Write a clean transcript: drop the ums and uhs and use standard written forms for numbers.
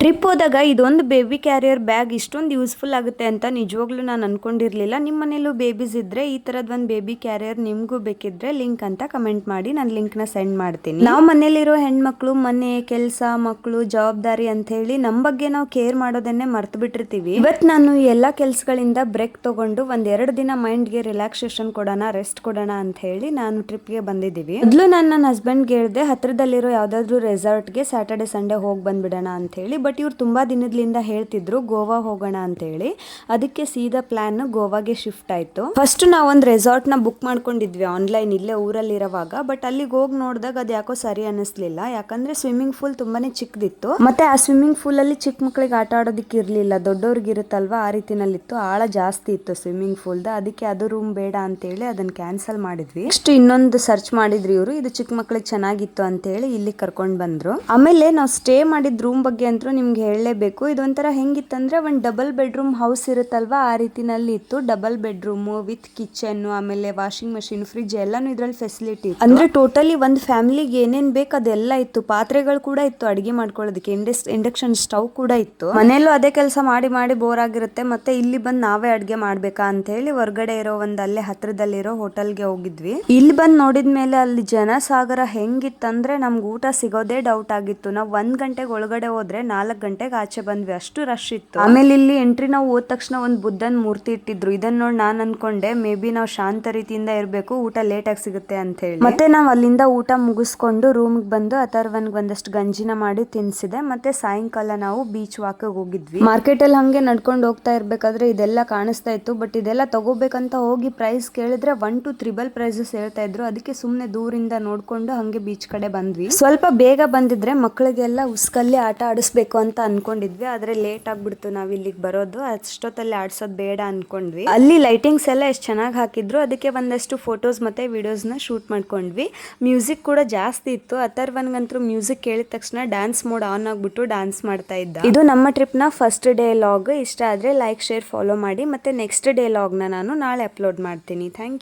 Trip ಹೋದಾಗ ಇದೊಂದು baby carrier bag ಇಷ್ಟೊಂದು ಯೂಸ್ಫುಲ್ ಆಗುತ್ತೆ ಅಂತ ನಿಜವಾಗ್ಲೂ ನಾನು ಅನ್ಕೊಂಡಿರ್ಲಿಲ್ಲ. ನಿಮ್ಮ ಮನೇಲೂ ಬೇಬೀಸ್ ಇದ್ರೆ ಈ ತರದ್ ಒಂದು ಬೇಬಿ ಕ್ಯಾರಿಯರ್ ನಿಮ್ಗೂ ಬೇಕಿದ್ರೆ ಲಿಂಕ್ ಅಂತ ಕಮೆಂಟ್ ಮಾಡಿ, ನಾನು ಲಿಂಕ್ ನ ಸೆಂಡ್ ಮಾಡ್ತೀನಿ. ನಾವು ಮನೇಲಿರೋ ಹೆಣ್ಮಕ್ಳು ಮನೆ ಕೆಲಸ ಮಕ್ಕಳು ಜವಾಬ್ದಾರಿ ಅಂತ ಹೇಳಿ ನಮ್ಮ ಬಗ್ಗೆ ನಾವು ಕೇರ್ ಮಾಡೋದನ್ನೇ ಮರ್ತು ಬಿಟ್ಟಿರ್ತೀವಿ. ಇವತ್ತು ನಾನು ಎಲ್ಲಾ ಕೆಲ್ಸಗಳಿಂದ ಬ್ರೇಕ್ ತಗೊಂಡು ಒಂದೆರಡು ದಿನ ಮೈಂಡ್ ಗೆ ರಿಲ್ಯಾಕ್ಸೇಷನ್ ಕೊಡೋಣ, ರೆಸ್ಟ್ ಕೊಡೋಣ ಅಂತ ಹೇಳಿ ನಾನು ಟ್ರಿಪ್ ಗೆ ಬಂದಿದ್ದೀವಿ. ಮೊದಲು ನಾನು ನನ್ನ ಹಸ್ಬೆಂಡ್ ಗೆ ಹೇಳ್ದೆ ಹತ್ರದಲ್ಲಿರೋ ಯಾವ್ದಾದ್ರು ರೆಸಾರ್ಟ್ ಗೆ ಸ್ಯಾಟರ್ಡೆ ಸಂಡೇ ಹೋಗಿ ಬಂದ್ಬಿಡೋಣ ಅಂತ ಹೇಳಿ. ಬಟ್ ಇವ್ರು ತುಂಬಾ ದಿನದಿಂದ ಹೇಳ್ತಿದ್ರು ಗೋವಾ ಹೋಗೋಣ ಅಂತ ಹೇಳಿ. ಅದಕ್ಕೆ ಸೀದಾ ಪ್ಲಾನ್ ಗೋವಾಗೆ ಶಿಫ್ಟ್ ಆಯ್ತು. ಫಸ್ಟ್ ನಾವು ಒಂದು ರೆಸಾರ್ಟ್ ನ ಬುಕ್ ಮಾಡ್ಕೊಂಡಿದ್ವಿ ಆನ್ಲೈನ್ ಇಲ್ಲೇ ಊರಲ್ಲಿ ಇರೋವಾಗ. ಬಟ್ ಅಲ್ಲಿಗೆ ಹೋಗಿ ನೋಡಿದಾಗ ಅದು ಯಾಕೋ ಸರಿ ಅನಿಸ್ಲಿಲ್ಲ. ಯಾಕಂದ್ರೆ ಸ್ವಿಮ್ಮಿಂಗ್ ಪೂಲ್ ತುಂಬಾನೇ ಚಿಕ್ಕದಿತ್ತು. ಮತ್ತೆ ಆ ಸ್ವಿಮ್ಮಿಂಗ್ ಪೂಲ್ ಅಲ್ಲಿ ಚಿಕ್ಕ ಮಕ್ಕಳಿಗೆ ಆಟ ಆಡೋದಕ್ಕೆ ಇರ್ಲಿಲ್ಲ, ದೊಡ್ಡವ್ರಿಗೆ ಇರುತ್ತಲ್ವಾ ಆ ರೀತಿನಲ್ಲಿತ್ತು. ಆಳ ಜಾಸ್ತಿ ಇತ್ತು ಸ್ವಿಮ್ಮಿಂಗ್ ಪೂಲ್ ದ. ಅದಕ್ಕೆ ಅದು ರೂಮ್ ಬೇಡ ಅಂತ ಹೇಳಿ ಅದನ್ನ ಕ್ಯಾನ್ಸಲ್ ಮಾಡಿದ್ವಿ. ನೆಕ್ಸ್ಟ್ ಇನ್ನೊಂದು ಸರ್ಚ್ ಮಾಡಿದ್ರಿ ಇವರು, ಇದು ಚಿಕ್ಕ ಮಕ್ಕಳಿಗೆ ಚೆನ್ನಾಗಿತ್ತು ಅಂತ ಹೇಳಿ ಇಲ್ಲಿ ಕರ್ಕೊಂಡ್ ಬಂದ್ರು. ಆಮೇಲೆ ನಾವು ಸ್ಟೇ ಮಾಡಿದ ರೂಮ್ ಬಗ್ಗೆ ಅಂತೂ ನಿಮ್ಗೆ ಹೇಳಲೇಬೇಕು. ಇದೊಂಥರ ಹೆಂಗಿತ್ತಂದ್ರೆ ಒಂದು ಡಬಲ್ ಬೆಡ್ರೂಮ್ ಹೌಸ್ ಇರುತ್ತಲ್ವಾ ಆ ರೀತಿನಲ್ಲಿ ಇತ್ತು. ಡಬಲ್ ಬೆಡ್ರೂಮ್ ವಿತ್ ಕಿಚನ್, ಆಮೇಲೆ ವಾಷಿಂಗ್ ಮಷಿನ್, ಫ್ರಿಡ್ಜ್ ಎಲ್ಲಾನು ಇದ್ರಲ್ಲಿ ಫೆಸಿಲಿಟಿ ಇತ್ತು. ಅಂದ್ರೆ ಟೋಟಲಿ ಒಂದು ಫ್ಯಾಮಿಲಿಗೆ ಏನೇನ್ ಬೇಕು ಅದೆಲ್ಲ ಇತ್ತು. ಪಾತ್ರೆಗಳು ಕೂಡ ಇತ್ತು ಅಡಿಗೆ ಮಾಡ್ಕೊಳ್ಳೋದಕ್ಕೆ, ಇಂಡಕ್ಷನ್ ಸ್ಟವ್ ಕೂಡ ಇತ್ತು. ಮನೆಯಲ್ಲೂ ಅದೇ ಕೆಲಸ ಮಾಡಿ ಮಾಡಿ ಬೋರ್ ಆಗಿರುತ್ತೆ. ಮತ್ತೆ ಇಲ್ಲಿ ಬಂದು ನಾವೇ ಅಡ್ಗೆ ಮಾಡ್ಬೇಕಾ ಅಂತ ಹೇಳಿ ಹೊರಗಡೆ ಇರೋ ಒಂದು ಅಲ್ಲೇ ಹತ್ರದಲ್ಲಿರೋ ಹೋಟೆಲ್ಗೆ ಹೋಗಿದ್ವಿ. ಇಲ್ಲಿ ಬಂದು ನೋಡಿದ್ಮೇಲೆ ಅಲ್ಲಿ ಜನಸಾಗರ ಹೆಂಗಿತ್ತಂದ್ರೆ ನಮ್ಗೆ ಊಟ ಸಿಗೋದೇ ಡೌಟ್ ಆಗಿತ್ತು. ನಾವು 1 ಗಂಟೆಗೆ ಒಳಗಡೆ ಹೋದ್ರೆ 4 ಗಂಟೆಗೆ ಆಚೆ ಬಂದ್ವಿ, ಅಷ್ಟು ರಶ್ ಇತ್ತು. ಆಮೇಲೆ ಇಲ್ಲಿ ಎಂಟ್ರಿ ನಾವು ಹೋದ ತಕ್ಷಣ ಒಂದು ಬುದ್ಧನ್ ಮೂರ್ತಿ ಇಟ್ಟಿದ್ರು. ಇದನ್ನ ನೋಡಿ ನಾನು ಅನ್ಕೊಂಡೆ ಮೇ ಬಿ ನಾವು ಶಾಂತ ರೀತಿಯಿಂದ ಇರ್ಬೇಕು, ಊಟ ಲೇಟ್ ಆಗಿ ಸಿಗುತ್ತೆ ಅಂತ ಹೇಳಿ. ಮತ್ತೆ ನಾವು ಅಲ್ಲಿಂದ ಊಟ ಮುಗಿಸ್ಕೊಂಡು ರೂಮ್ ಬಂದು ಅಥರ್ವನ್ಗೆ ಒಂದಷ್ಟು ಗಂಜಿನ ಮಾಡಿ ತಿನ್ಸಿದೆ. ಮತ್ತೆ ಸಾಯಂಕಾಲ ನಾವು ಬೀಚ್ ವಾಕ್ ಹೋಗಿದ್ವಿ. ಮಾರ್ಕೆಟ್ ಅಲ್ಲಿ ಹಂಗೆ ನಡ್ಕೊಂಡು ಹೋಗ್ತಾ ಇರ್ಬೇಕಾದ್ರೆ ಇದೆಲ್ಲ ಕಾಣಿಸ್ತಾ ಇತ್ತು. ಬಟ್ ಇದೆಲ್ಲ ತಗೋಬೇಕಂತ ಹೋಗಿ ಪ್ರೈಸ್ ಕೇಳಿದ್ರೆ 1 to 3 ಪ್ರೈಸಸ್ ಹೇಳ್ತಾ ಇದ್ರು. ಅದಕ್ಕೆ ಸುಮ್ನೆ ದೂರಿಂದ ನೋಡ್ಕೊಂಡು ಹಂಗೆ ಬೀಚ್ ಕಡೆ ಬಂದ್ವಿ. ಸ್ವಲ್ಪ ಬೇಗ ಬಂದಿದ್ರೆ ಮಕ್ಕಳಿಗೆಲ್ಲ ಉಸ್ಕಲ್ಲಿ ಆಟ ಆಡಿಸ್ಬೇಕು ಅಂತ ಅನ್ಕೊಂಡಿದ್ವಿ. ಆದ್ರೆ ಲೇಟ್ ಆಗ್ಬಿಡ್ತು ನಾವ್ ಇಲ್ಲಿಗೆ ಬರೋದು. ಅಷ್ಟೊತ್ತಲ್ಲಿ ಆಡ್ಸೋದ್ ಬೇಡ ಅನ್ಕೊಂಡ್ವಿ. ಅಲ್ಲಿ ಲೈಟಿಂಗ್ಸ್ ಎಲ್ಲ ಎಷ್ಟು ಚೆನ್ನಾಗಿ ಹಾಕಿದ್ರು. ಅದಕ್ಕೆ ಒಂದಷ್ಟು ಫೋಟೋಸ್ ಮತ್ತೆ ವಿಡಿಯೋಸ್ ನ ಶೂಟ್ ಮಾಡ್ಕೊಂಡ್ವಿ. ಮ್ಯೂಸಿಕ್ ಕೂಡ ಜಾಸ್ತಿ ಇತ್ತು. ಅಥರ್ವನ್ಗಂತೂ ಮ್ಯೂಸಿಕ್ ಕೇಳಿದ ತಕ್ಷಣ ಡ್ಯಾನ್ಸ್ ಮೋಡ್ ಆನ್ ಆಗ್ಬಿಟ್ಟು ಡ್ಯಾನ್ಸ್ ಮಾಡ್ತಾ ಇದ್ದ. ಇದು ನಮ್ಮ ಟ್ರಿಪ್ ನ ಫಸ್ಟ್ ಡೇ ಲಾಗ್. ಇಷ್ಟ ಆದ್ರೆ ಲೈಕ್ ಶೇರ್ ಫಾಲೋ ಮಾಡಿ. ಮತ್ತೆ ನೆಕ್ಸ್ಟ್ ಡೇ ಲಾಗ್ ನ ನಾನು ನಾಳೆ ಅಪ್ಲೋಡ್ ಮಾಡ್ತೀನಿ. Thank you.